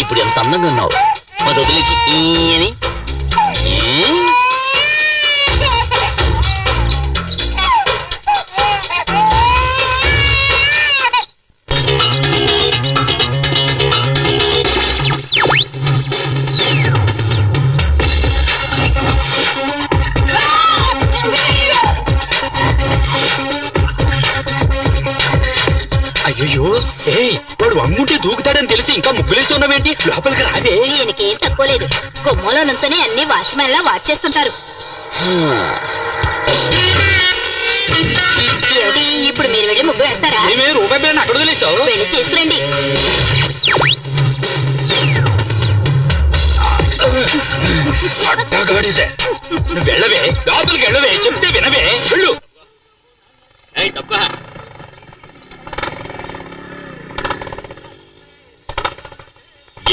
ఇప్పుడు ఎంత అందంగా ఉన్నావు. అది వదిలేసి అని అయ్యో వాడు అమ్ముంటే దూకుతాడని తెలిసి ఇంకా ముగ్గులేస్తున్నావేంటి? లోపలికి రావే. దీనికేం తక్కువ లేదు. గుమ్మంలో నుంచొని అన్ని వాచ్మెన్ లా వాచ్ చేస్తుంటారు. ఏమిటి ఇప్పుడు మీరు వెళ్ళి ముగ్గు వేస్తారా? ఏమే రూపాయి బిళ్ళని అక్కడ వదిలేసావు? వెళ్ళి తీసుకురండి. అట్టగాడిదే. నువ్వు వెళ్ళవే, లోపలికి వెళ్ళవే, చెప్తే వినవే. వెళ్ళు.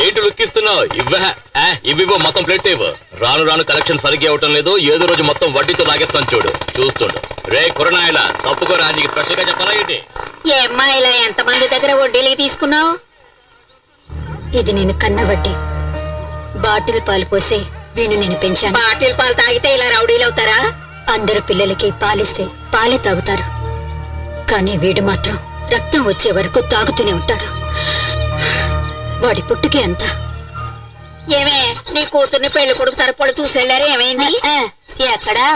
ఏంటి లొక్కిస్తున్నావు? ఇవ్వ మొత్తం ప్లేట్ ఇవ్వు. రాను రాను కలెక్షన్ సరిగ్గా అవటం లేదు. ఏదో రోజు మొత్తం వడ్డీతో లాగేస్తాను చూడు. చూస్తుండు. రే కురనాయలా తప్పుకోరా, నీకు స్పెషల్ గా చెప్పాలా ఏంటి? ఏమ్మా ఇలా ఎంతమంది దగ్గర వడ్డీలకి తీసుకున్నావు? ఇది నేను కన్న వడ్డీ. బాటిల్ పాలు పోసి వీణు నేను పెంచాను. బాటిల్ పాలు తాగితే ఇలా రౌడీలు అవుతారా? అందరు పిల్లలకి పాలిస్తే పాలే తాగుతారు. కానీ వీడు మాత్రం రక్తం వచ్చే వరకు తాగుతూనే ఉంటాడు. వాడి పుట్టుకే అంత. ఏమే నీ కూతుర్ని పెళ్లి కొడుకు తరపుడు చూసెళ్ళారు, ఏమైంది? ఎక్కడా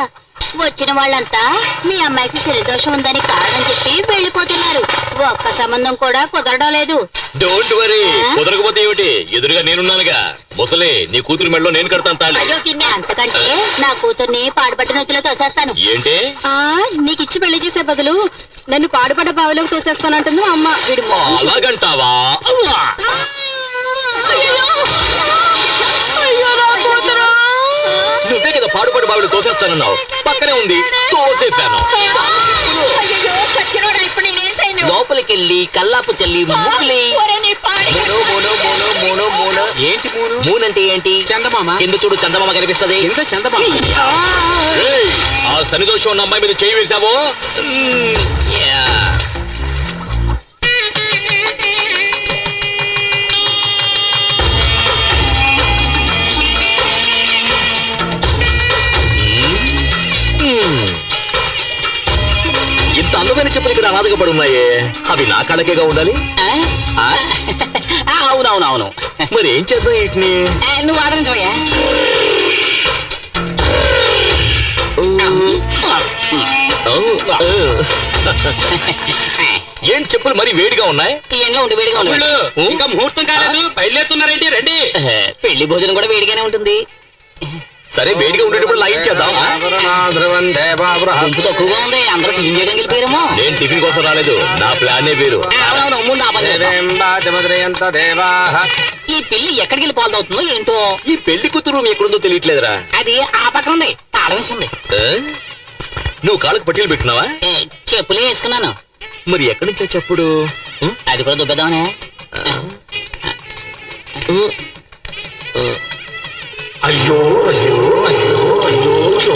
వచ్చిన వాళ్ళంతా మీ అమ్మాయికి శనిదోషం ఉందని కారణం చెప్పి వెళ్ళిపోతున్నారు. ఒక్క సంబంధం కూడా కుదరడం లేదు. డోంట్ వరీ, కుదరకపోతే ఏమిటి, ఎదురుగా నేనున్నానుగా. ముసలి నీ కూతురు మెడలో నేను కడతాను తాళి. అంతకంటే నా కూతుర్ని పాడుపడ్డ నొత్తులో తోసేస్తాను. ఏంటి? నీకిచ్చి పెళ్లి చేసే బదులు నన్ను పాడుపడ్డ బావిలోకి తోసేస్తానంటుంది అమ్మ. వీడు అలాగంటావా? నువ్వే కదా పాడుపడి బావిలో తోసేస్తానన్నావు. పక్కనే ఉంది, తోసేశాను. లోపలికి వెళ్ళి కల్లాపు చల్లి ముగ్గులి. ఏంటి మూనంటే ఏంటి? చందమామ. కింద చూడు, చందమామ కనిపిస్తుంది. ఆ శనిదోషం ఉన్న అమ్మాయి మీద చేయి వేసావో. ఇంత అందమైన చెప్పులు ఇక్కడ అనాథగా పడి ఉన్నాయే, అవి నా కళకేగా ఉండాలి. అవునవునవును. మరి ఏం చేద్దాం వీటిని? నువ్వు ఆదరించవయ్యా. ఏం చెప్పులు మరి వేడిగా ఉన్నాయి? ఎంగా ఉండి వేడిగా ఉన్నాయి. ఇంకా ముహూర్తం కాలేదు, బయలుదేరుతున్నారేంటి? రండి. పెళ్లి భోజనం కూడా వేడిగానే ఉంటుంది. సరే వేడిగా ఉండేటప్పుడు లైన్ చేద్దాం. గుంపు తక్కువగా ఉంది, అందరూ టిఫిన్ చేయడానికి వెళ్ళిపోయారేమో. నేను టిఫిన్ కోసం రాలేదు, నా ప్లానే వేరు. ఈ పెళ్లి ఎక్కడికి వెళ్ళి పాల్దవుతుందో ఏంటో. ఈ పెళ్లి కూతురు రూమ్ ఎక్కడుందో తెలియట్లేదురా. అది ఆ పక్కన ఉంది, తాళం వేసింది. నువ్వు కాళ్ళకు పట్టీలు పెట్టినావా? చెప్పులే వేసుకున్నాను. మరి ఎక్కడి నుంచో చెప్పుడు? అది కూడా దుబ్బేద్దామనే. అయ్యో అయ్యో అయ్యో అయ్యో.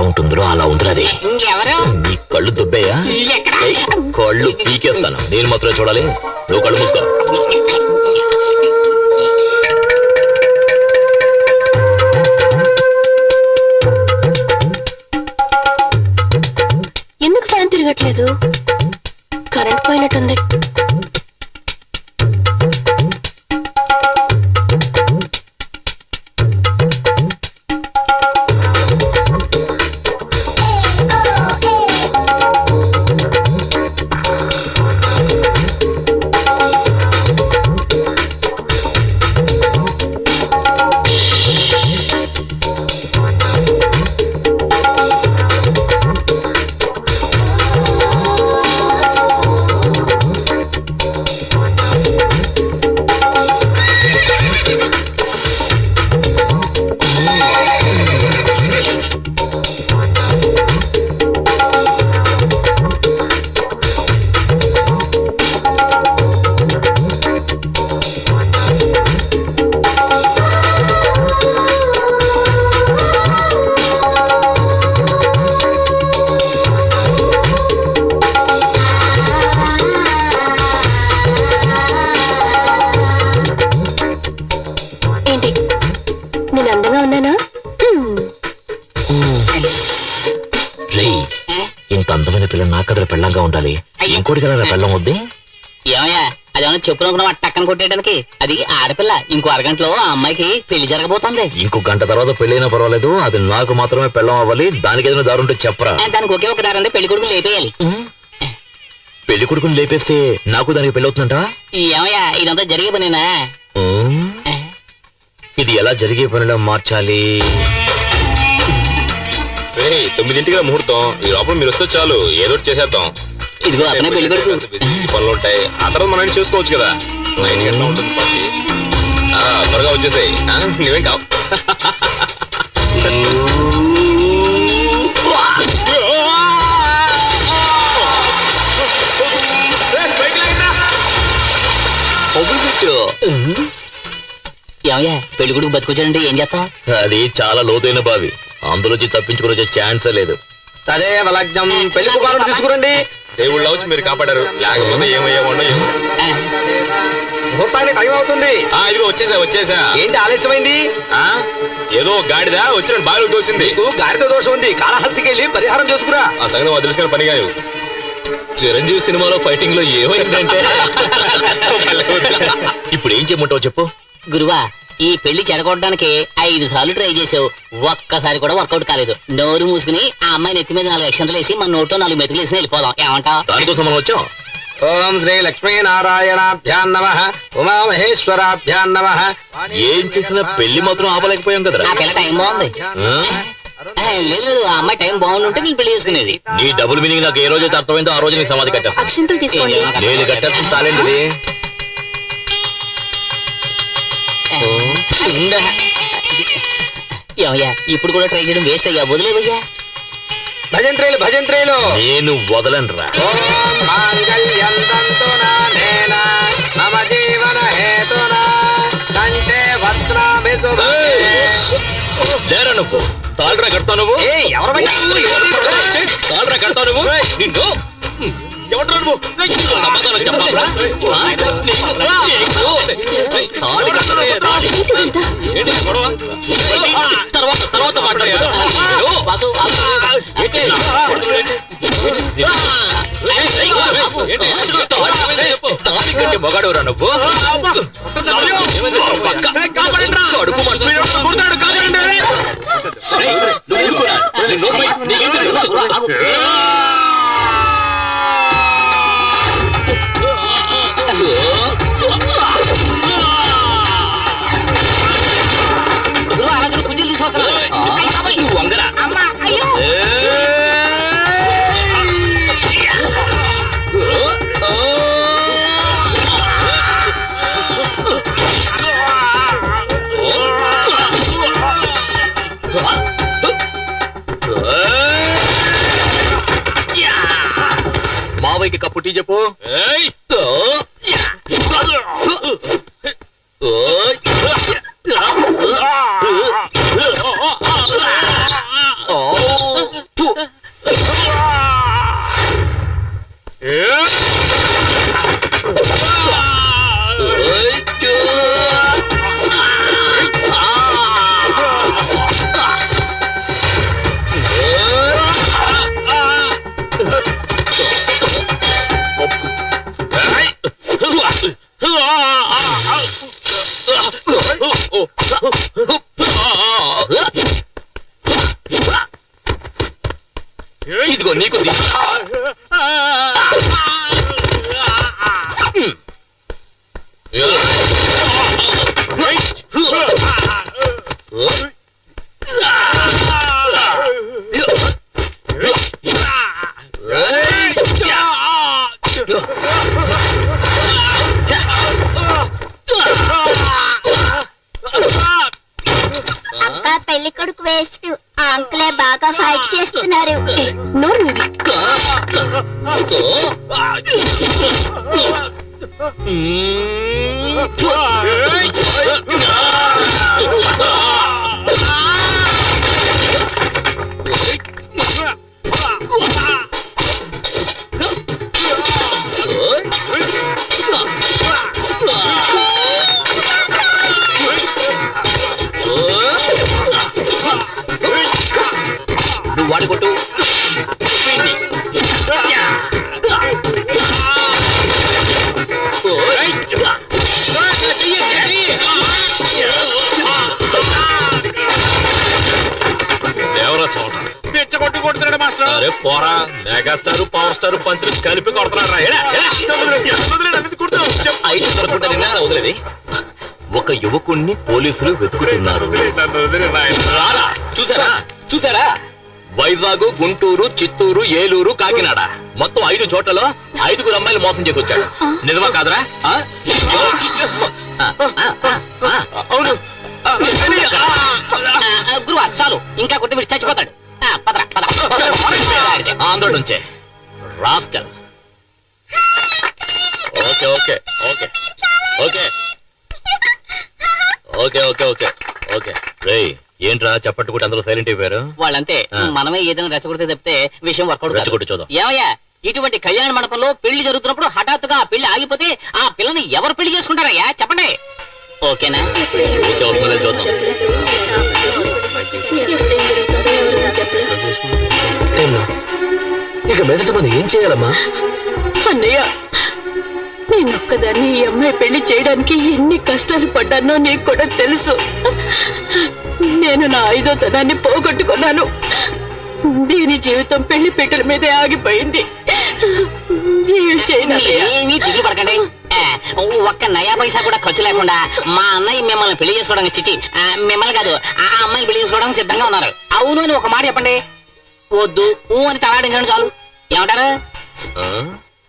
ఉంటుందో అలా ఉందిరా అది. ఇంకెవరు నీ కళ్ళు దుబ్బయ్యా? ఎక్కడ కళ్ళు పీకేస్తాను. నేను మాత్రమే చూడాలి. నువ్వు కళ్ళు మూసుకో. ఎందుకు ఫ్యాన్ తిరగట్లేదు? కరెంట్ పోయినట్టుంది. ఏంటి, నేను అందంగా ఉన్నానా? రేయ్, ఇంత అందమైన పిల్ల నా కథల పెళ్ళంగా ఉండాలి. ఇంకోటి కదా నా పెళ్ళం వద్దే. ఏమయ్యా అదేమన్నా చెప్పునుకున్నా టక్కన కొట్టేయడానికి? అది ఆడపిల్ల. ఇంకో అరగంటలో ఆ అమ్మాయికి పెళ్లి జరగబోతోంది. ఇంకో గంట తర్వాత పెళ్ళైనా పర్వాలేదు, అది నాకు మాత్రమే పెళ్ళం అవ్వాలి. దానికి ఏదైనా దారుంటే చెప్పరా. దానికి ఒకే ఒక దారంటే పెళ్లి కొడుకుని లేపేయాలి. పెళ్లి కొడుకుని లేపేస్తే నాకు దానికి పెళ్ళి అవుతుందంట. ఏమయ్యా ఇదంతా జరిగే పనేనా? ఇది ఎలా జరిగే పనిలో మార్చాలి? 9ంటికి ముహూర్తం. ఈ లోపల మీరు వస్తే చాలు, ఏదో ఒకటి చేసేద్దాం. ఇదిగో అతనే పెళ్లి కొడుకు. పనులు ఉంటాయి, ఆ తర్వాత మనం చేసుకోవచ్చు కదా. 9 గంటల ఉంటుంది పార్టీ. త్వరగా వచ్చేసాయి. నువ్వేం కావు. ఏమయ్యా పెళ్లి కొడుకు బతికొచ్చాడంటే ఏం చేస్తాం? అది చాలా లోతైన బావి, అందులోంచి తప్పించుకుని వచ్చే ఛాన్సే లేదు. అదే లగ్నం పెళ్లి కుమారుడు తీసుకురండి. దేవుళ్ళ వచ్చి మీరు కాపాడారు, లేకపోతే ఏమయ్యామో ఏమో. ముహూర్తానికి టైం అవుతుంది. ఇదిగో వచ్చేసా. ఏంటి ఆలస్యమైంది? ఏదో గాడిదా వచ్చిన బావిలో తోసింది. నీకు గాడితో దోషం ఉంది, కాళహస్తికి వెళ్ళి పరిహారం చేసుకురా. ఆ సంగతి మాకు తెలుసుకుని పని కాదు. చిరంజీవి సినిమాలో ఫైటింగ్ లో ఏమైందంటే ఇప్పుడు ఏం చేయమంటావు చెప్పు. గురువా, ఈ పెళ్లి చెడగొట్టడానికి 5 సార్లు ట్రై చేసావు, ఒక్కసారి కూడా వర్కౌట్ కాలేదు. నోరు మూసుకుని ఆ అమ్మాయి నెత్తి మీద 4 అక్షంతలు వేసి మన నోట్లో 4 మెతుకులు వేసి వెళ్ళిపోదాం. ఏమంటావు? దానికోసం మనం వచ్చాం. ఓం శ్రీ లక్ష్మీ నారాయణాభ్యాం నమః, ఉమామహేశ్వరాభ్యాం నమః. ఏం చేసినా పెళ్లి మాత్రం ఆపలేకపోయాం కదరా. ఆ పిల్ల టైం బాగుంది. లేదు ఆ అమ్మాయి టైం బాగుంటుంటే నేను పెళ్లి చేసుకునేది. నీ డబుల్ మీనింగ్ నాకు ఏ రోజైతే అర్థమైందో ఆ రోజు నీ సమాధి కట్టేస్తా. అక్షింతలు తీసుకోండి. నేను కట్టేస్తాను చాలేండి. ఏమయ్యా ఇప్పుడు కూడా ట్రై చేయడం వేస్ట్ అయ్యా, వదిలేవయ్యా. భజంత్రేలు నేను వదలనురా. ఓం మాంగళ్యం తంతునానేన మమ జీవన హేతునా కంఠే భద్రామి శుభే. లేరా నువ్వు తాళ్ళరా కడతావు నువ్వు. తాళ్ళరా కడతావు నువ్వు. నిన్ను ఎవడ్రా నువ్వు? సమాధానం చెప్పాలా? తాళి కట్టలే, తాళి. ఏంటి గొడవ? తర్వాత మాట్లాడతాను. వాసు, తాళి కట్టి మొగాడవరా నువ్వు. కడుపు కుజీలు తీసుకొస్తున్నా. నువ్వు వంగరా. మావయ్యకి కప్పు టీ చెప్పు. ఇదిగో నీకు అక్క పెళ్లి కొడుకు వేస్ట్ ఆ అంకులే బాగా ఫైట్ చేస్తున్నారు. నోరు నువ్వు వాడి కొట్టు. దేవరా చోట పిచ్చగొట్టి కొడుతున్నాడు మాస్టర్. అరే పోరా, మెగాస్టార్ పవర్ స్టార్ పంచులు కలిపి కొడుతున్నాడు రా. ఐదు దొరకకుండా నిన్న వదిలేది. ఒక యువకుణ్ణి పోలీసులు వెతుకుతున్నారు. రారా, చూసారా చూసారా? వైజాగ్, గుంటూరు, చిత్తూరు, ఏలూరు, కాకినాడ మొత్తం 5 చోట్లలో 5 అమ్మాయిలు మోసం చేసి వచ్చాడు. నిజమా కాదరా? అవును. గురువా చాలు, ఇంకా కొట్టి వీడు చచ్చిపోతాడు. పదరా పద. ఆంధ్ర నుంచే rascal. Okay okay okay okay okay okay okay okay రేయ్, ఏంట్రా చప్పట్టుకుంటే అందరూ సైలెంట్ అయిపోయారు? వాళ్ళంతే, మనమే ఏదైనా రెచ్చగొడితే తప్పితే విషయం వర్కౌట్ రెచ్చగొట్టి చూద్దాం. ఏమయ్యా, ఇటువంటి కళ్యాణ మండపంలో పెళ్లి జరుగుతున్నప్పుడు హఠాత్తుగా ఆ పెళ్లి ఆగిపోతే ఆ పిల్లని ఎవరు పెళ్లి చేసుకుంటారయ్యా చెప్పండి. ఓకేనా? ఓకే అవుతుందో చూద్దాం. ఇక మీదట మనం ఏం చేయాలమ్మా? అన్నయ్య, నేనొక్కదాన్ని ఈ అమ్మాయి పెళ్లి చేయడానికి ఎన్ని కష్టాలు పడ్డానో నీకు కూడా తెలుసు. నేను నా 5వ తనాన్ని పోగొట్టుకున్నాను. దీని జీవితం పెళ్లి పీటల మీదే ఆగిపోయింది. ఏం చేయనన్నయ్య? ఏమీ దిగులు పడకండి. ఒక్క నయా పైసా కూడా ఖర్చు లేకుండా మా అన్నయ్య మిమ్మల్ని పెళ్లి చేసుకోవడానికి చిచ్చి మిమ్మల్ని కాదు ఆ అమ్మాయిని పెళ్లి చేసుకోవడానికి సిద్ధంగా ఉన్నారు. అవును అని ఒక మాట చెప్పండి. వద్దు ఊ అని తలాడించండి చాలు. ఏమంటారు?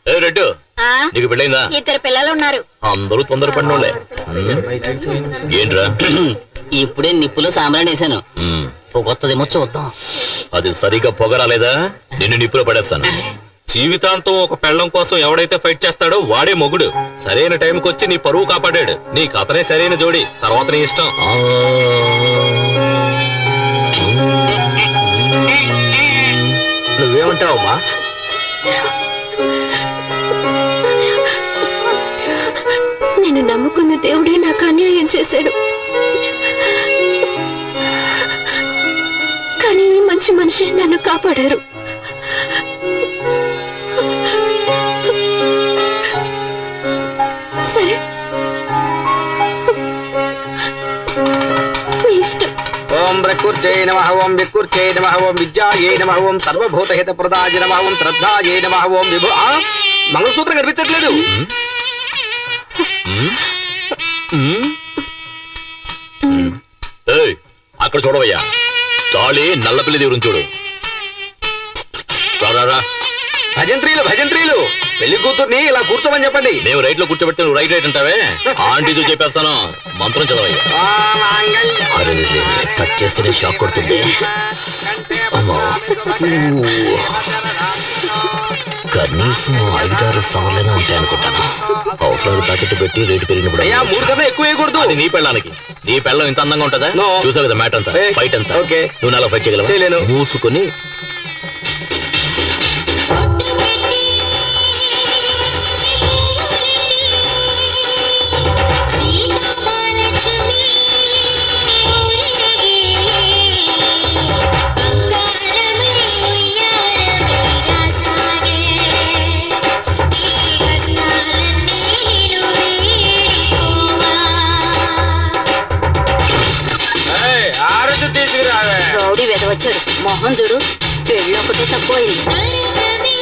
ఏ రెడ్డు, నీకు పెళ్ళైందా? 2 పిల్లలు ఉన్నారు. అందరూ తొందరపడినోళ్ళే. ఏంట్రా? ఇప్పుడే నిప్పులో సాంబ్రాణి వేసాను. పొగొత్తదేమో చూద్దాం. అది సరిగా పొగరాలేదా నిన్ను నిప్పులో పడేస్తాను. జీవితాంతం ఒక పెళ్ళం కోసం ఎవడైతే ఫైట్ చేస్తాడో వాడే మొగుడు. సరైన టైంకి వచ్చి నీ పరువు కాపాడాడు. నీకు అతనే సరైన జోడి, తర్వాత నీ ఇష్టం. నువ్వేమంటావమ్మా? నేను నమ్ముకున్న దేవుడే నాకు అన్యాయం చేశాడు. కానీ ఈ మంచి మనిషి నన్ను కాపాడారు. సరే, మీ ఇష్టం. ఓం ప్రకృత్యై నమః, ఓం వికృత్యై నమః, ఓం విద్యాయై నమః, ఓం సర్వభూతహిత ప్రదాయ నమః, ఓం శ్రద్ధాయై నమః, ఓం విభు. మంగళసూత్రం కనిపించట్లేదు. ఏయ్, అక్కడ చూడవయ్యా, తాళి నల్లపిల్లి దేవుని చూడు. రా భజంత్రీలు భజంత్రీలు, పెళ్లి కూతుర్ని ఇలా కూర్చోమని చెప్పండి. మేము రైట్ లో కూర్చోబెడితే నువ్వు రైట్ రైట్ అంటావే. ఆంటీతో చెప్పేస్తాను, మంత్రం చదవయ్యా. టచ్ చేస్తేనే షాక్ కొడుతుంది. అమ్మా, కనీసం 5-6 సార్లైనా ఉంటాయి అనుకుంటాను. అవసరాలు ప్యాకెట్ పెట్టి రేటు పెరిగినప్పుడు అయ్యా 3 కన్నా ఎక్కువ వేయకూడదు. అది నీ పెళ్ళానికి. నీ పెళ్ళం ఇంత అందంగా ఉంటుందా? No. చూసావు కదా మ్యాట్ అంతా, ఫైట్ అంతా. Okay. నువ్వు నాలో ఫైట్ చేయగలవా? చేయలేను. మూసుకొని ఆరోగ్యం తీసుకురావే. రౌడీ వెదవచ్చాడు, మొహం చూడు. అయిపోయింది.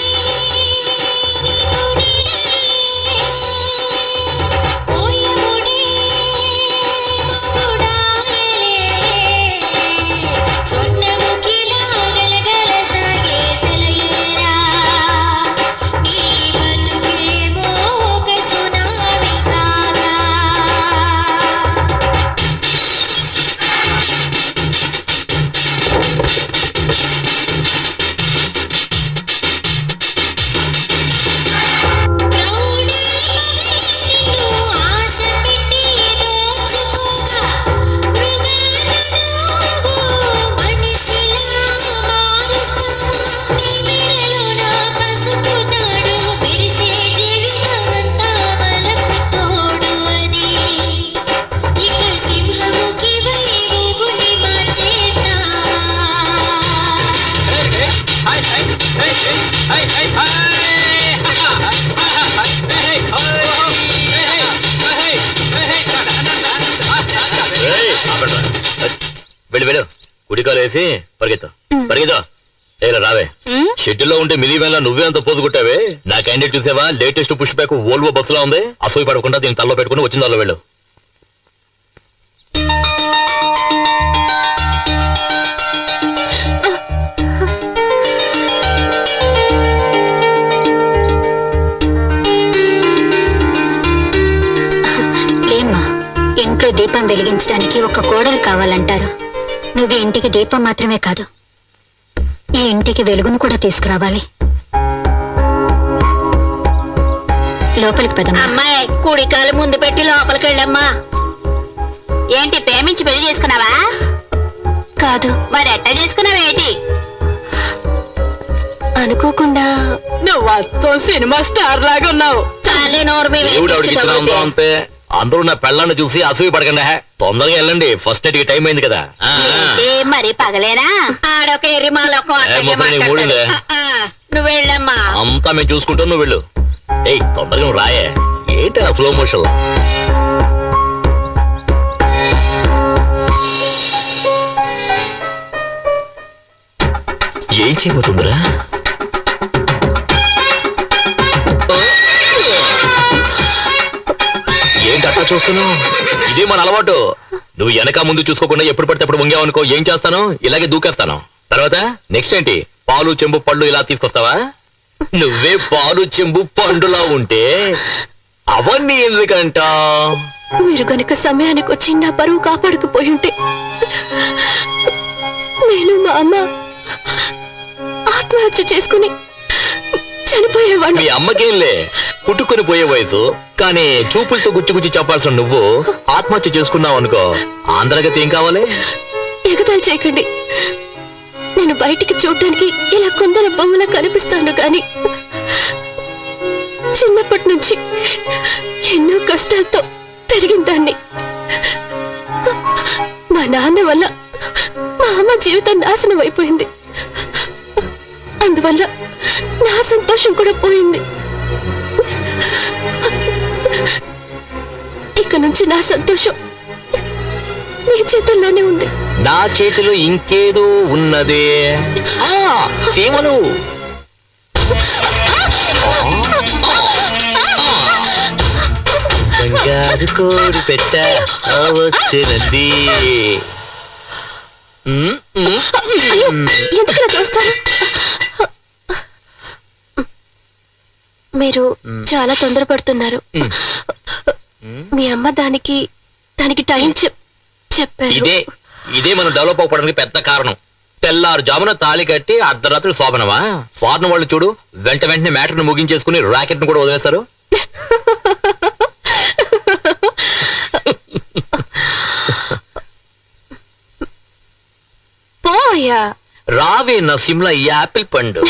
వెళ్ళు వెళ్ళు కుడికాలు వేసి పరిగెత్తా పరిగెత్తా ఏలా రావే షెడ్యూల్లో ఉంటే మినీ వ్యాన్ నువ్వే అంత పోసుకుంటావే నా క్యాండిడేట్ చూసావా లేటెస్ట్ పుష్ బ్యాక్ వోల్వో బస్సులా ఉంది అసూయ పడకుండా దీన్ని తల్లో పెట్టుకుని వచ్చిన దానిలో వెళ్ళు ఏమ్మా ఇంట్లో దీపం వెలిగించడానికి ఒక కోడలు కావాలంటారు. నువ్వు ఈ ఇంటికి దీపం మాత్రమే కాదు, ఈ ఇంటికి వెలుగును కూడా తీసుకురావాలి. లోపలికి పదమ్మా. అమ్మాయి కుడికాలు ముందు పెట్టి లోపలికి వెళ్ళమ్మా. ఏంటి ప్రేమించి పెళ్లి చేసుకున్నావా? కాదు, మరి ఎట్ట చేసుకున్నావేంటి? అనుకోకుండా. నువ్వు అచ్చం సినిమా స్టార్ లాగా ఉన్నావు. చాలే నోరు మీ దేవుడు ఆవిడకి ఇచ్చిన అందం అంతే. అందరూ నా పెళ్ళాన్ని చూసి అసూయ పడకండి తొందరగా వెళ్ళండి ఫస్ట్ నైట్ కి టైం అయింది కదా మరి పగలేనా? ఆడొక ఎరిమాలొక నువ్వు వెళ్ళమ్మా. అంతా మేము చూసుకుంటాం నువ్వు వెళ్ళు. ఏయ్ తొందరగా నువ్వు రాయే ఏంటి నా స్లో మోషన్ ఏం చేయబోతుందిరా ఏంటి అట్టా చూస్తున్నావు ఇదే మన అలవాటు నువ్వు వెనక ముందు చూసుకోకుండా ఎప్పుడు పడితే అప్పుడు వంగావనుకో ఏం చేస్తాను ఇలాగే దూకేస్తాను తర్వాత నెక్స్ట్ ఏంటి పాలు చెంబు పళ్ళు ఇలా తీసుకొస్తావా నువ్వే పాలు చెంబు పండులా ఉంటే అవన్నీ ఎందుకంట మీరు కనుక సమయానికి వచ్చి నా పరువు కాపాడకపోయి ఉంటే నేను మా అమ్మ ఆత్మహత్య చేసుకుని చనిపోయేవాడిని. మీ అమ్మకేంలే పుట్టుకొని పోయే వయసు కానీ చూపులతో గుచ్చి చెప్పాల్సిన నువ్వు ఆత్మహత్య చేసుకున్నావు అనుకో ఆంధ్రగతి ఏం కావాలి? ఎగతాళి చేయకండి. నేను బయటికి చూడటానికి ఇలా కొందరు బొమ్మలా కనిపిస్తాను గాని చిన్నప్పటి నుంచి ఎన్నో కష్టాలతో పెరిగిన దాన్ని. మా నాన్న వల్ల మా అమ్మ జీవితం నాశనం అయిపోయింది. అందువల్ల నా సంతోషం కూడా పోయింది. ఇక నుంచి నా సంతోషం నీ చేతుల్లోనే ఉంది. నా చేతిలో ఇంకేదో ఉన్నదే సీమలు బంగారు కోడి పెట్ట వచ్చినది. ఎందుకు చేస్తారు? మీరు చాలా తొందరపడుతున్నారు. మీ అమ్మ దానికి టైం చెప్పారు. ఇదే మనం డెవలప్ అవ్వడానికి పెద్ద కారణం. తెల్లారుజామున తాళి కట్టి అర్ధరాత్రి శోభనమా ఫారెన్ వాళ్ళు చూడు వెంటనే మ్యాటర్ ను ముగించేసుకుని రాకెట్ ను కూడా వదిలేస్తారు. పోయా రావే నా సిమ్లా ఈ యాపిల్ పండు.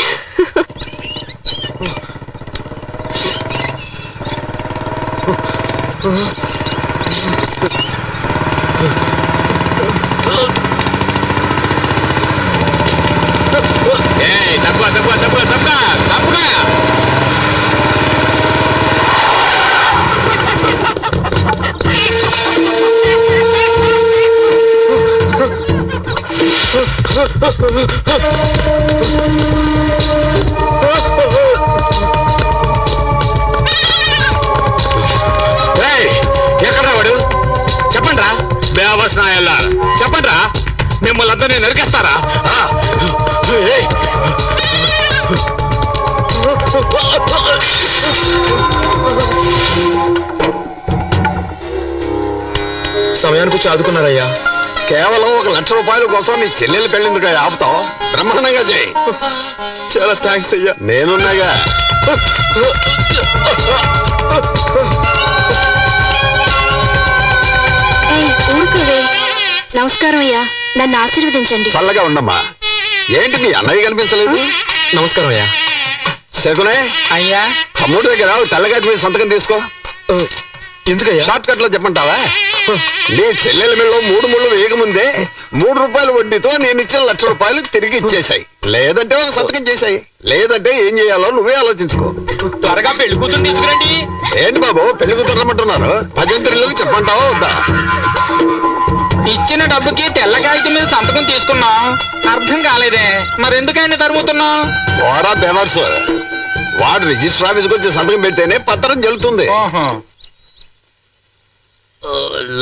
అందరినీ నరికేస్తారా ఆ! ఏయ్! సమయానికి వచ్చి ఆదుకున్నారయ్యా. కేవలం 1,00,000 రూపాయల కోసం నీ చెల్లెలు పెళ్ళిందుకు ఆపుతావు. బ్రహ్మాండంగా చేయి. చాలా థ్యాంక్స్ అయ్యా. నేనున్నాగా. ఊరుకోవే. నమస్కారం అయ్యా, నన్ను ఆశీర్వదించండి. చల్లగా ఉండమ్మా. ఏంటి నీ అన్నయ్య కనిపించలేదు? నమస్కారం అయ్యా. శకునే, అయ్యా తమ్ముడి దగ్గర తెల్లగడ్డ మీద సంతకం తీసుకో. ఎందుకయ్యా? షార్ట్ కట్ లో చెప్పంటావా? నీ చెల్లెల మెళ్ళలో 3 ముళ్ళు వేయకముందే 3 రూపాయల వడ్డీతో నేను ఇచ్చిన 1,00,000 రూపాయలు తిరిగి ఇచ్చేసాయి. లేదంటే ఒక సంతకం చేశాయి. లేదంటే ఏం చేయాలో నువ్వే ఆలోచించుకో. త్వరగా పెళ్లి కూతురు తీసుకురండి. ఏంటి బాబు పెళ్లి కుదరమంటున్నారు? భజంత్రిలోకి చెప్పంటావా వద్దా? ఇచ్చిన డబ్బుకి తెల్ల కాగితం మీద సంతకం తీసుకున్నాం. అర్థం కాలేదే, మరెందుకైనా తరుముతున్నాం? ఓరా బెవర్స్, వాడు రిజిస్టర్ ఆఫీస్కి వచ్చి సంతకం పెడితేనే పత్రం చెల్లుతుంది.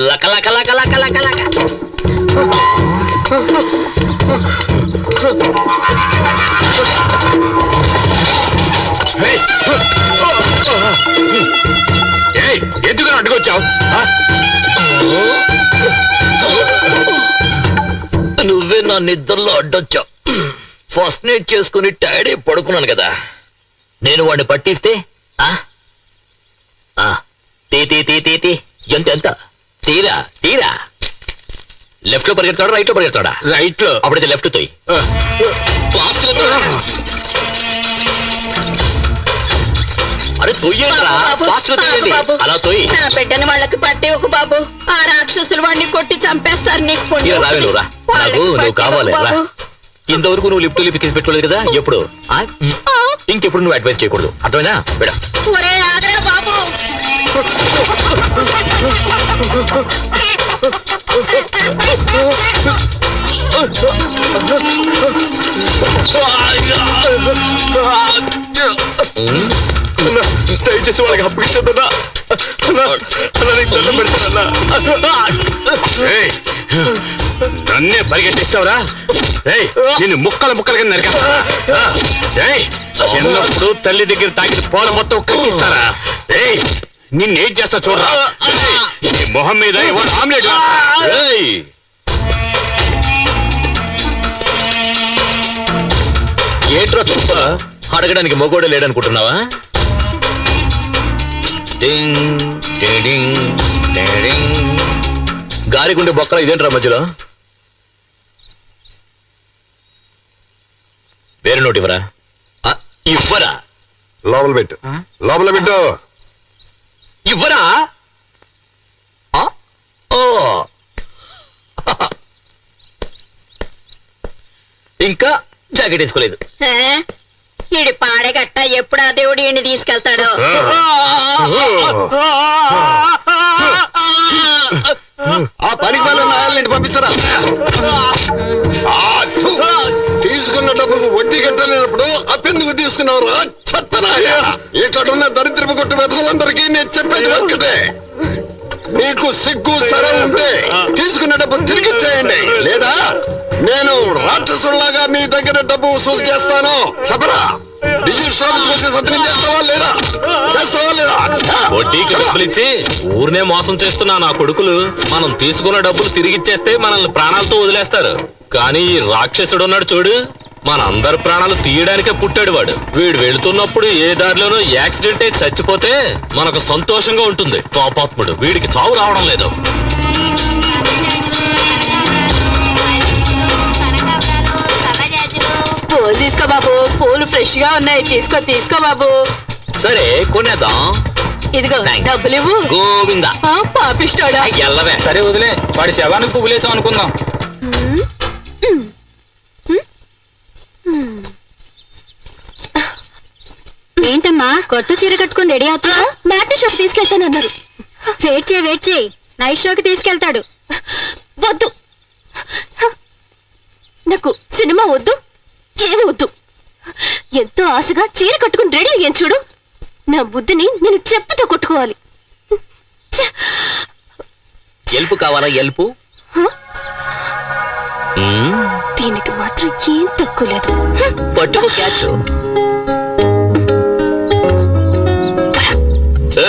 లక లక లక లక లక లక. ఏయ్, ఎందుకు అడ్డుకొచ్చావు? నువ్వే నా నిద్రలో అడ్డొచ్చావు. ఫస్ట్ నైట్ చేసుకుని టైర్డ్ అయి పడుకున్నాను కదా. నేను వాడిని పట్టిస్తే ఆ? ఆ, తీ తీ తీ తీ తీ. ఎంత ఎంత తీరా తీరా. లెఫ్ట్ లో పరిగెడతాడా రైట్ లో పరిగెడతాడా? రైట్ లో. అప్పుడైతే లెఫ్ట్ తోయి. ఫాస్ట్ గా తోయి. అరే తొయ్యండిరా, ఫాస్ట్ గా తొయ్యండి. అలా తోయి. నా బిడ్డని వాళ్ళకి పట్టి ఒక బాబు. ఆ రాక్షసులు వాడిని కొట్టి చంపేస్తారు. నీకు పుణ్యం ఇలా రావే నువ్వు రా. నాకు నువ్వు కావాలి రా. ఇంతవరకు నువ్వు లిఫ్ట్ లిఫ్ట్ పెట్టుకోలేదు కదా ఎప్పుడు. ఇంకెప్పుడు నువ్వు అడ్వైస్ చేయకూడదు, అర్థమైనా? బిడ ఒరే ఆగరా బాబు. దయచేసి వాళ్ళకి అప్పగిస్తుందా? నన్నే పరిగెట్టిస్తావురా? నేను ముక్కలు ముక్కలుగా నరికేస్తారా? చిన్నప్పుడు తల్లి దగ్గర తాగిన పాలు మొత్తం కక్కిస్తారా? నిన్నేం చేస్తా చూడరా. నీ మొహం మీద ఇవాళ ఆమ్లెట్ వేస్తా. ఏంట్రా చూస్తా? అడగడానికి మొగోడే లేడనుకుంటున్నావా? గారిగుండే బొక్కల ఇదేంట్రా మధ్యలో? వేరే నోటి ఇవ్వరా? ఇవ్వరా? లోపల పెట్టు, లోపల పెట్టు. ఇవ్వరా? ఓ ఇంకా జాకెట్ వేసుకోలేదు. ఈడి పాడేగట్ట ఎప్పుడు ఆ దేవుడు ఈయన్ని తీసుకెళ్తాడు. ఆ పనికి వల్ల నాయాలని పంపిస్తారా? తీసుకున్న డబ్బుకు వడ్డీ కట్టలేనప్పుడు అప్పెందుకు తీసుకున్నారు? చెత్తనాయ. ఇక్కడున్న దరిద్రపు కొట్టు వెతలందరికీ నేను చెప్పేది ఒక్కటే, నీకు సిగ్గు సరం ఉంటే తీసుకున్న డబ్బు తిరిగి ఇచ్చేయండి, లేదా నేను రాక్షసుల్లాగా మీ దగ్గర డబ్బు వసూలు చేస్తాను. చెప్పరా? రిజిస్టర్ వచ్చి సంతకం చేస్తావా లేదా? చేస్తావా లేదా? వడ్డీకి డబ్బులు ఇచ్చి ఊరినే మోసం చేస్తున్నా నా కొడుకులు. మనం తీసుకున్న డబ్బులు తిరిగిచ్చేస్తే మనల్ని ప్రాణాలతో వదిలేస్తారు. కానీ ఈ రాక్షసుడు ఉన్నాడు చూడు, మన అందరి ప్రాణాలు తీయడానికే పుట్టాడు వాడు. వీడు వెళుతున్నప్పుడు ఏ దారిలోనూ యాక్సిడెంట్ అయి చచ్చిపోతే మనకు సంతోషంగా ఉంటుంది. పాపాత్ముడు, వీడికి చావు రావడం లేదు. పూలు తీసుకో బాబు, పూలు ఫ్రెష్ గా ఉన్నాయి. తీసుకో తీసుకో బాబు. సరే కొనేద్దాం. ఇదిగో డబ్బులు ఇవ్వు. గోవిందా. పాపిస్తాడా? ఎల్లవే. సరే వదిలే, వాడి శవానికి పువ్వులేసాం అనుకుందాం. ఏంటమ్మా కొత్త చీర కట్టుకుని రెడీ అవుతున్నా? మ్యాట్ని షోకి తీసుకెళ్తానన్నారు. వెయిట్ చేయి నైట్ షోకి తీసుకెళ్తాడు. వద్దు, నాకు సినిమా వద్దు, ఏమి వద్దు. ఎంతో ఆశగా చీర కట్టుకుని రెడీ అయ్యాను చూడు. నా బుద్ధిని నేను చెప్పుతో కొట్టుకోవాలి. ఎల్పు కావాలా? ఎల్పు దీనికి మాత్రం ఏం తక్కువ లేదు. పట్టుకో క్యాచ్.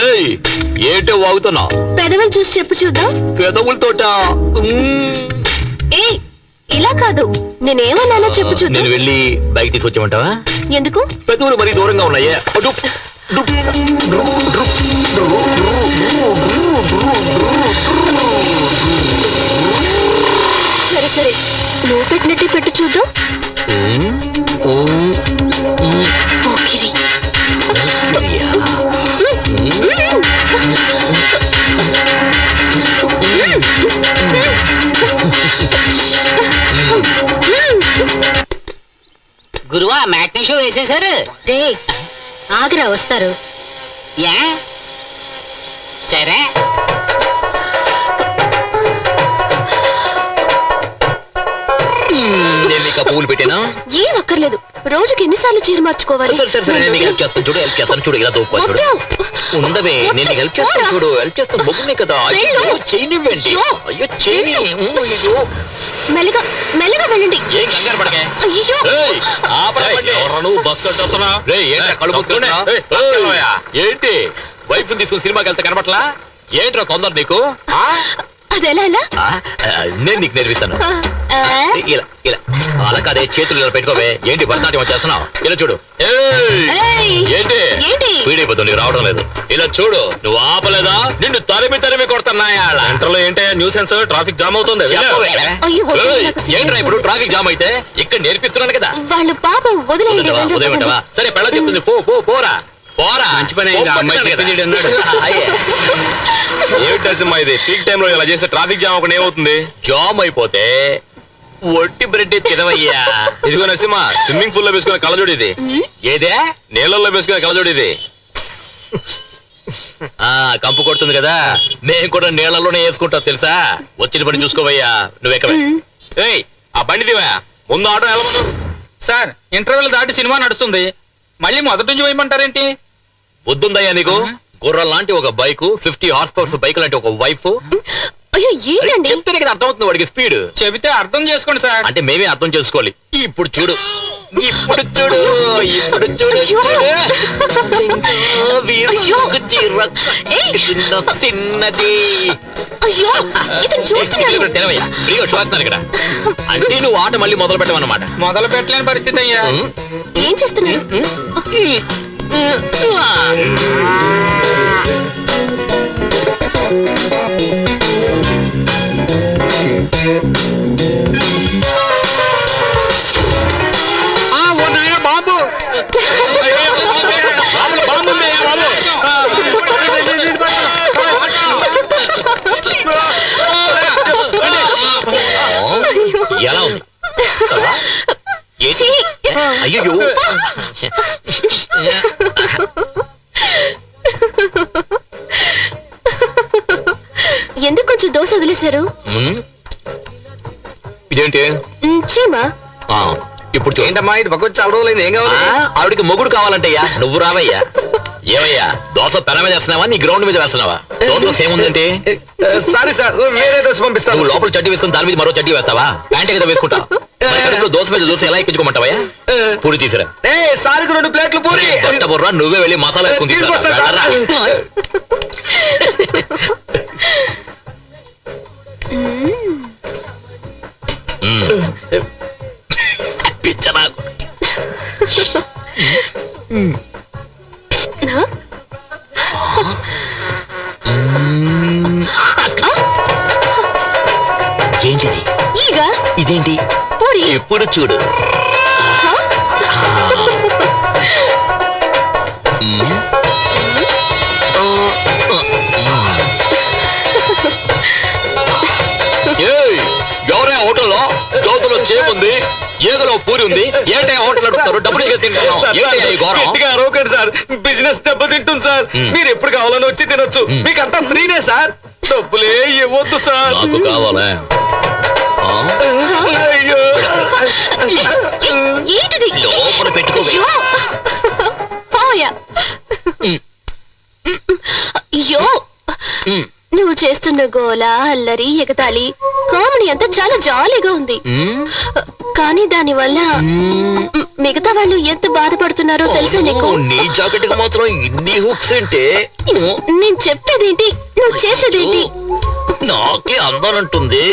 ఏయ్, ఏంటో వాగుతున్నావు? పెదవులు చూసి చెప్పు చూద్దాం. పెదవులతోట ఏ ఇలా కాదు, నేనేమన్నానో చెప్పు చూద్దాం. నేను వెళ్ళి బైక్ తీసుకొచ్చామంటావా? ఎందుకు? పెదవులు మరీ దూరంగా ఉన్నాయే. అటు. సరే సరే, నువ్వు పెట్టినట్టే పెట్టు చూద్దాం. పోకిరి. గురువా మ్యాట్నీ షో వేసేశారు. రే ఆగ్రా వస్తారు. ఏ సరే నేను నీకు ఆ పువ్వులు పెట్టానా? ఏం అక్కర్లేదు, రోజుకి ఎన్నిసార్లు చీర మార్చుకోవాలి? సరే సరే సరే, నేను నీకు హెల్ప్ చేస్తాను చూడు. హెల్ప్ చేస్తాను చూడు. ఇలా దూపా చూడు. వద్దు. ఉండవే, నేను నీకు హెల్ప్ చేస్తాను చూడు. హెల్ప్ చేస్తాను. బొగ్గునే కదా. అయ్యో చేయనివ్వండి. అయ్యో చేయని. అయ్యో మెల్లగా మెల్లగా వెళ్ళండి. ఏం కంగారు పడకే. అయ్యో ఏయ్, ఆపరా బండి. ఎవరా నువ్వు బస్ కట్టొస్తున్నా? రేయ్, ఏంట్రా కళ్ళు మూసుకున్నా? ఏయ్, పక్కనోయా. ఏంటి వైఫ్ తీసుకుని సినిమాకి వెళ్తే కనబట్లా? ఏంట్రా తొందర నీకు? అది ఎలా ఎలా? ఆ, నేను నీకు నేర్పిస్తాను. ఆ, ఇలా ఇలా అలా కాదే, చేతులు ఇలా పెట్టుకోవే. ఏంటి భరతనాట్యం వచ్చేస్తున్నావు? ఇలా చూడు. ఏయ్, ఏయ్. ఏంటి ఏంటి? పీడిపోతుంది, నీకు రావడం లేదు. ఇలా చూడు, నువ్వు ఆపలేదా నిన్ను తరిమి తరిమి కొడుతున్నాయా? సెంటర్ లో ఏంటే న్యూసెన్స్, ట్రాఫిక్ జామ్ అవుతుంది. చెప్పవే. అయ్యో, వద్దు, ఏయ్, నాకు సిగ్గేస్తుంది. ఏంట్రా ఇప్పుడు ట్రాఫిక్ జామ్ అయితే? ఇక్కడ నేర్పిస్తున్నాను కదా. వాళ్ళు పాపం వదిలేయండి. వదిలేవా? వెళ్దాం, వదిలేమంటావా? పదండి. సరే పెళ్ళ చెప్తుంది, పో పో పోరా పోరా. మంచి పని అన్నాడు. ఏమిటి నరసింహ ఇది? పీక్ టైమ్ లో ఇలా చేస్తే ట్రాఫిక్ జామ్ ఒకటి ఏమవుతుంది? జామ్ అయిపోతే ఒట్టి బ్రెడ్ తినవయ్యా. ఇదిగో నరసింహ, స్విమ్మింగ్ పూల్ లో వేసుకునే కళ్ళజోడు ఇది. ఏదే? నీళ్ళల్లో వేసుకునే కళ్ళజోడు ఇది. ఆ కంపు కొడుతుంది కదా, నేను కూడా నీళ్లలోనే వేసుకుంటా తెలుసా. వచ్చిన పని చూసుకోవయ్యా. నువ్వెక్కవే. ఏయ్, ఆ బండి దివా. ముందు ఆటో వెళ్ళమను. సార్ ఇంటర్వెల్ దాటి సినిమా నడుస్తుంది, మళ్ళీ మొదటి నుంచి వేయమంటారేంటి? వద్దుందయ్యా నీకు? గుర్రం లాంటి ఒక బైక్, 50 హార్స్ పవర్ బైక్ లాంటి ఒక వైఫ్. అయ్యో ఏంటండి? చెప్తేనే కదా అర్థమవుతుంది వాడికి స్పీడ్. చెబితే అర్థం చేసుకోండి సార్. అంటే మేమే అర్థం చేసుకోవాలి. ఇప్పుడు చూడు, ఇప్పుడు చూడు, ఇప్పుడు చూడు, అయ్యో. చూడు. అయ్యో. చిన్నది. అయ్యో ఇతను చూస్తున్నాడు. తెరవయ్యా, ఫ్రీగా చూస్తున్నారు ఇక్కడ. అంటే నువ్వు ఆట మళ్ళీ మొదలు పెట్టమన్నమాట. మొదలు పెట్టలేని పరిస్థితి అయ్యా. ఏం చేస్తున్నారు? ఓ నాయనా బాబు, ఎలా ఉంది? ఏంటి? ఛీ! అయ్యో ఎందుకు కొంచెం దోశ వదిలేశారు? ఇదేంటి? చీమా ఆ, ఇప్పుడు చూడు. ఏంటమ్మా ఇది పక్కన చాలా రోజులైంది, ఏం కావాలి? ఆవిడికి మొగుడు కావాలంటయ్యా. నువ్వు రావయ్యా. ఏమయ్యా, దోశ పెన మీద వేస్తున్నావా నీ గ్రౌండ్ మీద వేస్తున్నావా? దోశలో సేమ్ ఉందంటే సారీ సార్, వేరే డ్రెస్ పంపిస్తాను. నువ్వు లోపల చడ్డీ వేసుకుని దాని మీద మరో చడ్డీ వేస్తావా? ప్యాంట్ కదా వేసుకుంటా. దోశ మీద దోశ ఎలా ఎక్కించుకోమంటావా? పూరి తీసిరా. సారికి 2 ప్లేట్లు పూరి. కొట్ట బుర్రా, నువ్వే వెళ్ళి మసాలా వేసుకుని తీసుకురా. తీసుకొస్తా సార్. వెళ్ళరా. పిచ్చ నాకు. ఏంటిది? ఈగ ఇదేంటి? పూరి. ఎప్పుడు చూడు. ఏయ్, ఎవరే హోటల్లో దోశలో చేముంది, ఏగలో పూరి ఉంది. ఏంటో హోటల్ నడుపుతారు, డబ్బులు ఇచ్చి తింటున్నావు. ఏంటయ్యా ఈ ఘోరం? గట్టిగా అరవకండి సార్, బిజినెస్ దెబ్బతింటుంది సార్. మీరు ఎప్పుడు కావాలని వచ్చి తినొచ్చు, మీకు అంతా ఫ్రీనే సార్. డబ్బులే ఇవ్వద్దు సార్. నాకు కావాలా? ఆ? అయ్యో. ఏంటిది? లోపల పెట్టుకోవే. అయ్యో పోయా. అయ్యో నువ్వు చేస్తున్న గోల అల్లరి ఎగతాళి కామెడీ అంతా చాలా జాలీగా ఉంది. కానీ దానివల్ల మిగతా వాళ్ళు ఎంత బాధపడుతున్నారో తెలుసా నీకు? నీ జాకెట్ కి మాత్రం ఇన్ని హుక్స్ అంటే నేను చెప్పేదేంటి, నువ్వు చేసేదేంటి? నాకే అందానంటుంది.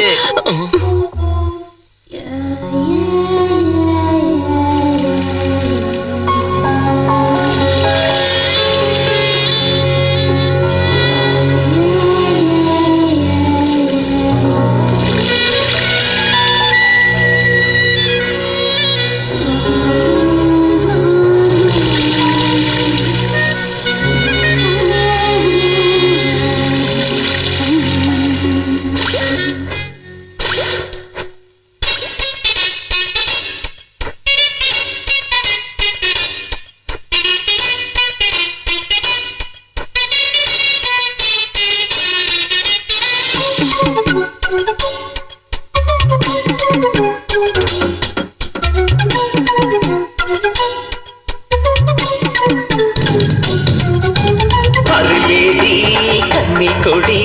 కొడి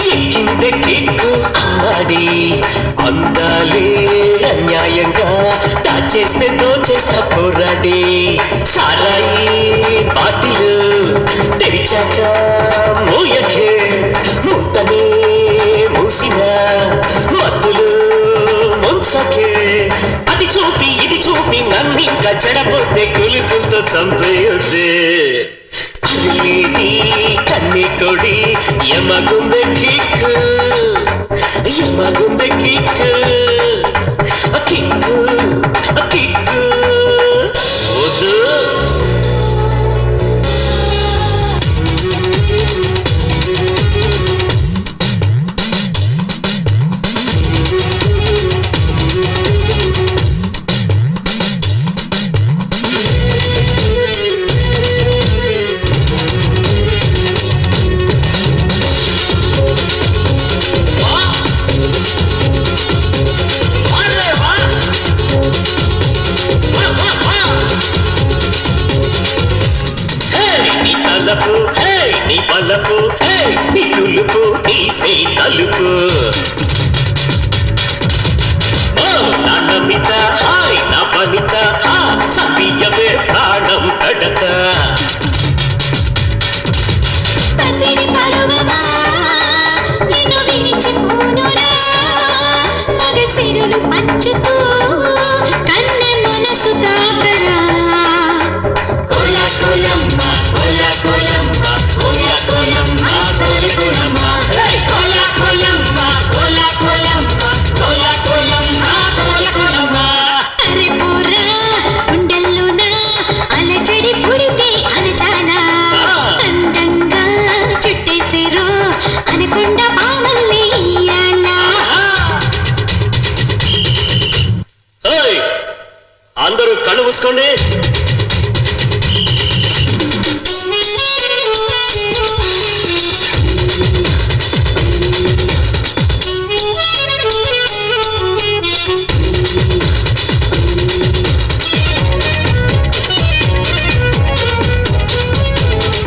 ఎక్కిందే కిక్కు అమ్మాడి అందాలే అన్యాయంగా దాచేస్తే దోచేస్తా పోరాడి సారాయి బాటిలు తెరిచాక మోయకే ముట్టనే మూసిన మత్తులు ముంచకే అది చూపి ఇది చూపి నన్నింకా చెడపోతే కులుకులతో చంపేయొద్దే కన్ని కొడి యమగుందె కిక్కు యమగుందె కిక్కు కిక్కు కిక్కు వద్దు నీ పలపు నీ తులుపు తీసే తలుపు నా నమిత హాయ్ నా పనిత సతీయమే ప్రాణం కడత పంచుతూ కన్న మనసు తాకరా అందరూ కళ్ళు మూసుకోండి.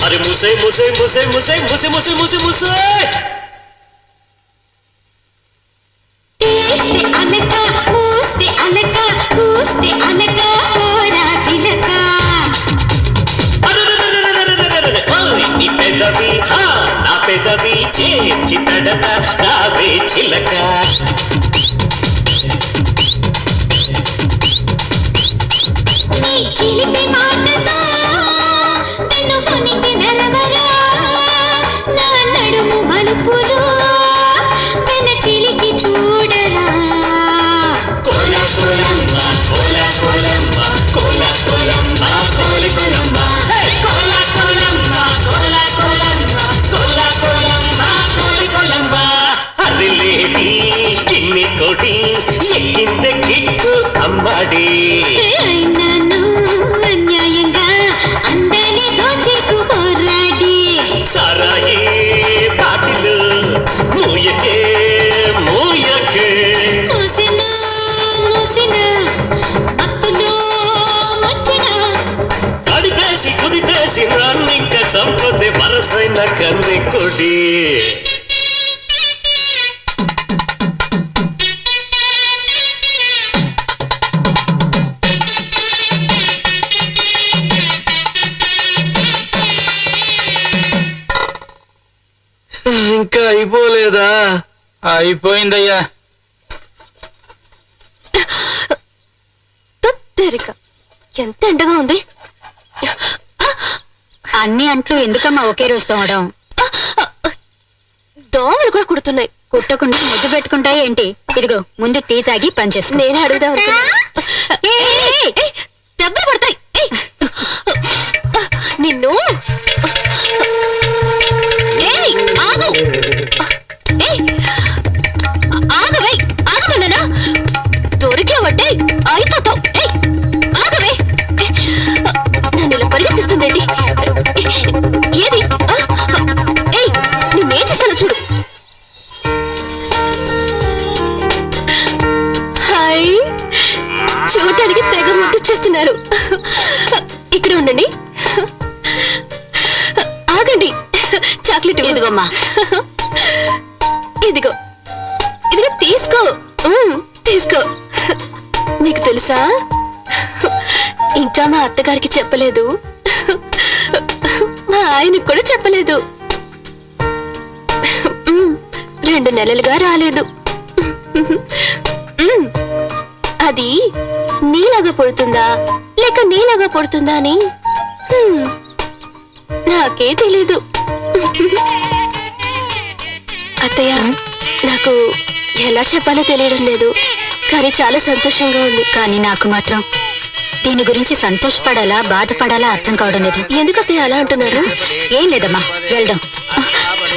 అరే మూసే మూసే మూసే మూసే మూసే మూసే మూసే మూసే నీ పెదవి నా పెదవి చేర్చి తడత రావే చిలక చిలిపి మాటతో నిన్ను కొనికి నెరవరా నా నడుము మలుపులు వెన చిలికి చూడరా కోల కోలమ్మ కోల కోలమ్మ కోల కోలమ్మ కోల కోలమ్మ కోల కోలమ్మ కోల కోలమ్మ కోల కోలమ్మ కోల కోలమ్మ అరిలేడి కిన్ని కొడి ఎక్కిందే కిక్కు అమ్మాడి నన్ను అన్యాయంగా అందరి దోచేకు పోరాడి సారాయి బాటిలు మూయకే మూయకే మూసిన మూసిన అప్పులో వచ్చిన కుదిపేసి నన్నింక చంపదే వరసైన కన్నె కొడి ఇంకా అయిపోలేదా? అయిపోయిందయ్యా. తెరిక ఎంత ఎండగా ఉంది. అన్ని అంట్లు ఎందుకమ్మా ఒకే రోజు తోమడం? దోమలు కూడా కుడుతున్నాయి. కుట్టకుండా ముద్దు పెట్టుకుంటాయి ఏంటి? ఇదిగో ముందు టీ తాగి పని చేసుకో. నేనే అడుగుదాం అనుకున్నా. దెబ్బలు పడతాయి. నిన్ను ఆగు. ఆగవే, ఆగమన్నానా? దొరికావంటే అయిపోతావు. ఆగవే. నన్ను ఇలా పరిగెత్తిస్తుందండి. ఏది? నిన్నేం చేస్తానో చూడు. హాయ్, చూడటానికి తెగ ముద్దు చేస్తున్నారు. ఇక్కడ ఉండండి. ఆగండి. చాక్లెట్ ఇదిగోమ్మా. ఇదిగో ఇదిగో తీసుకో. తీసుకో. మీకు తెలుసా, ఇంకా మా అత్తగారికి చెప్పలేదు, మా ఆయనకు కూడా చెప్పలేదు. 2 నెలలుగా రాలేదు. అది నీలాగా పుడుతుందా లేక నీలాగా పుడుతుందా అని నాకే తెలీదు. అత్తయ్య, నాకు ఎలా చెప్పాలో తెలియడం లేదు, కానీ చాలా సంతోషంగా ఉంది. కానీ నాకు మాత్రం దీని గురించి సంతోషపడాలా బాధపడాలా అర్థం కావడం లేదు. ఎందుకు అత్తయ్య అలా అంటున్నారు? ఏం లేదమ్మా, వెళ్దాం.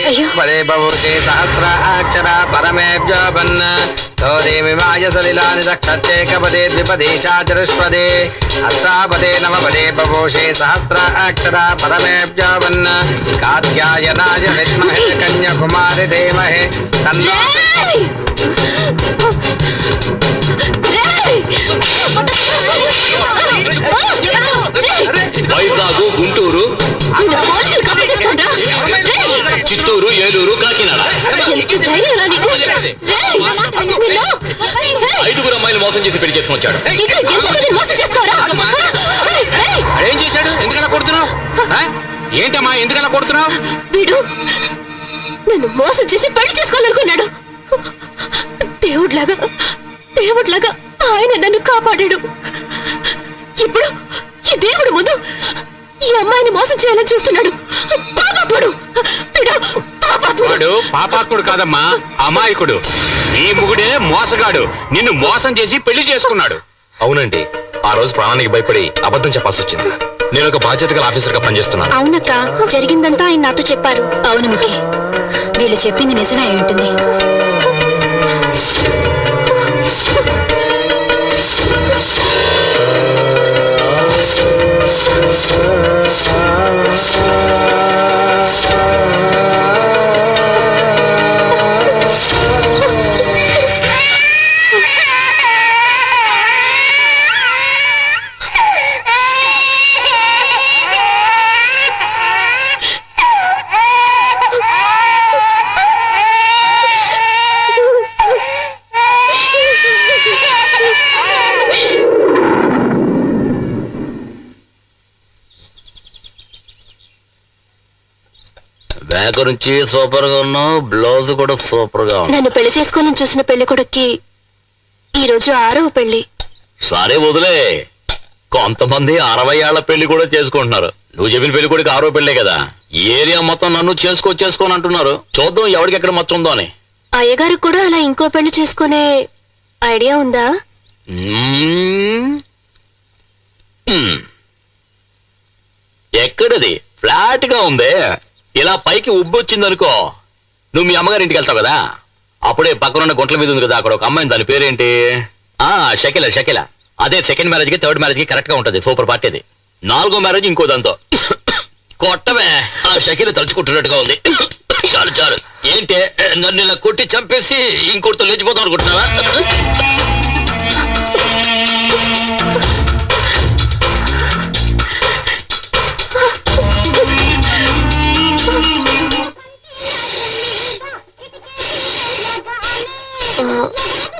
అయ్యో, పదే బహుశే సహస్రాక్షర పరమేభ్యోపన్న తోదేమిమాయ సలిలాని దక్షత్యేకపదే ద్విపదే చతుష్పదే అష్టాపదే నవపదే బహుశే సహస్రాక్షర పరమేభ్యోపన్న కాత్యాయనాయ విద్మహే కన్యాకుమారి ధీమహి తన్నో వైజాగ్, గుంటూరు, చిత్తూరు, ఏలూరు, కాకినాడ 5 అమ్మాయిలు మోసం చేసి పెళ్లి చేసుకుని వచ్చాడు. ఏం చేశాడు? ఎందుకలా కొడుతున్నావు? ఏంటమ్మా ఎందుకలా కొడుతున్నావు? వీడు నన్ను మోసం చేసి పెళ్లి చేసుకోవాలనుకున్నాడు. దేవుడిలాగా ఆయన నన్ను కాపాడాడు. ఇప్పుడు ఈ దేవుడు ముందు ఈ అమ్మాయిని మోసం చేయాలని చూస్తున్నాడు. పాపాత్ముడు. వాడు పాపాత్ముడు కాదమ్మా, అమాయకుడు. నీ మొగుడే మోసగాడు. నిన్ను మోసం చేసి పెళ్లి చేసుకున్నాడు. అవునండి, ఆ రోజు ప్రాణానికి భయపడి అబద్ధం చెప్పాల్సి వచ్చింది. నేను ఒక బాధ్యత గల ఆఫీసర్ గా పనిచేస్తున్నాను. అవునక్క, జరిగిందంతా ఆయన నాతో చెప్పారు. అవును మికి, వీళ్ళు చెప్పింది నిజమే అయి ఉంటుంది. బ్యాగ్ నుంచి సూపర్ గా ఉన్నావు, బ్లౌజ్ కూడా సూపర్ గా ఉంది. నన్ను పెళ్లి చేసుకోవాలని చూసిన పెళ్లి కొడుక్కి ఈ రోజు 6వ పెళ్లి. సరే వదిలే, కొంతమంది 60 ఏళ్ల పెళ్లి కూడా చేసుకుంటున్నారు. నువ్వు చెప్పిన పెళ్లి కొడుకు 6వ పెళ్లే కదా. ఏరియా మొత్తం నన్ను చేసుకోని అంటున్నారు. చూద్దాం ఎవరికి ఎక్కడ మచ్చ ఉందో అని. అయ్యగారికి కూడా అలా ఇంకో పెళ్లి చేసుకునే ఐడియా ఉందా? ఎక్కడది? ఫ్లాట్ గా ఉందే. ఇలా పైకి ఉబ్బు వచ్చిందనుకో, నువ్వు మీ అమ్మగారి ఇంటికి వెళ్తావు కదా, అప్పుడే పక్కనున్న గుంట్ల మీద ఉంది కదా, అక్కడ ఒక అమ్మాయి, దాని పేరేంటి? షకిల. అదే సెకండ్ మ్యారేజ్ కి 3rd మ్యారేజ్ కి కరెక్ట్ గా ఉంటది. సూపర్ పార్టీ అది. 4వ మ్యారేజ్ ఇంకో దాంతో. కొట్టమే, ఆ షకిల తలుచుకుంటున్నట్టుగా ఉంది. చాలు. ఏంటి నన్ను ఇలా కొట్టి చంపేసి ఇంకోటితో లేచిపోతాం అనుకుంటున్నావా?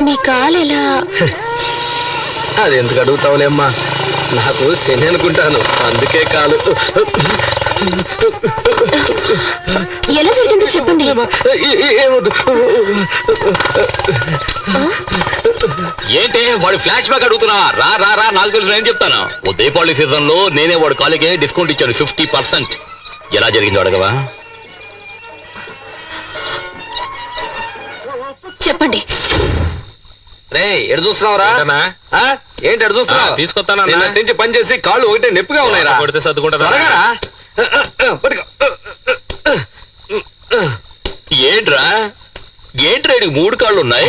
మీ కాలు ఎలా? అది ఎందుకు అడుగుతావులేమ్మా, నాకు శని అనుకుంటాను, అందుకే కాలు. ఎలా జరిగిందో చెప్పండి. ఏంటి వాడు ఫ్లాష్ బ్యాక్ అడుగుతున్నా? రా రా రా, నాకు తెలుసు, నేను చెప్తాను. ఓ దీపావళి సీజన్ లో నేనే వాడు కాలేజీ డిస్కౌంట్ ఇచ్చాను 50%. ఎలా జరిగిందో అడగవా? చెప్పండి. రే ఎడు చూస్తున్నావురా? ఏంటన్నా? ఏంటి ఎడు చూస్తున్నావు? తీసుకొస్తానన్నా. నిన్నటి నుంచి పని చేసి కాళ్ళు ఒకటే నొప్పిగా ఉన్నాయిరా. కొడితే సర్దుకుంటా. త్వరగా రా. పట్టుకో. ఏంట్రా ఏంట్రా, 3 కాళ్ళు ఉన్నాయి.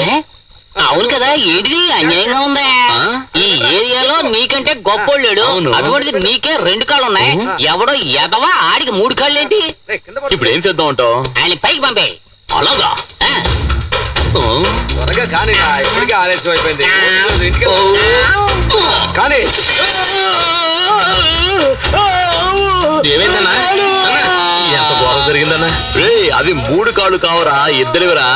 అవును కదా, ఏంటిది అన్యాయంగా ఉందా? ఆ? ఈ ఏరియాలో నీకంటే గొప్పోళ్ళాడు, అవును. అటువంటిది నీకే 2 కాళ్ళు ఉన్నాయి. ఎవడో ఎదవా ఆడికి 3 కాళ్ళు ఏంటి? రేయ్, కింద పడు. ఇప్పుడు ఏం చేద్దాం అంటావు? ఆయన పైకి పంపే. అలాగా? ఆ? త్వరగా కానీ ఇప్పటికే ఆలస్యం అయిపోయింది. ఇంటికి కానీ ఏమైందన్నా? ఎంత ఘోరం జరిగిందన్నా? రే అవి 3 కాళ్ళు కావరా, ఇద్దరివిరా.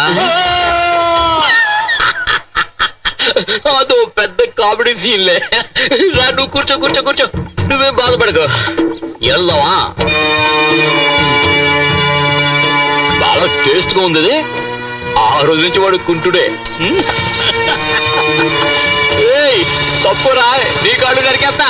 అదో పెద్ద కామెడీ సీన్లే. రా నువ్వు కూర్చో కూర్చో కూర్చో, నువ్వేం బాధపడకు. వెళ్దామా? బాగా టేస్ట్ గా ఉంది ఇది. ఆ రోజు నుంచి వాడు కుంటుడే. తప్పురా, నీ కాళ్ళు నరికేస్తా.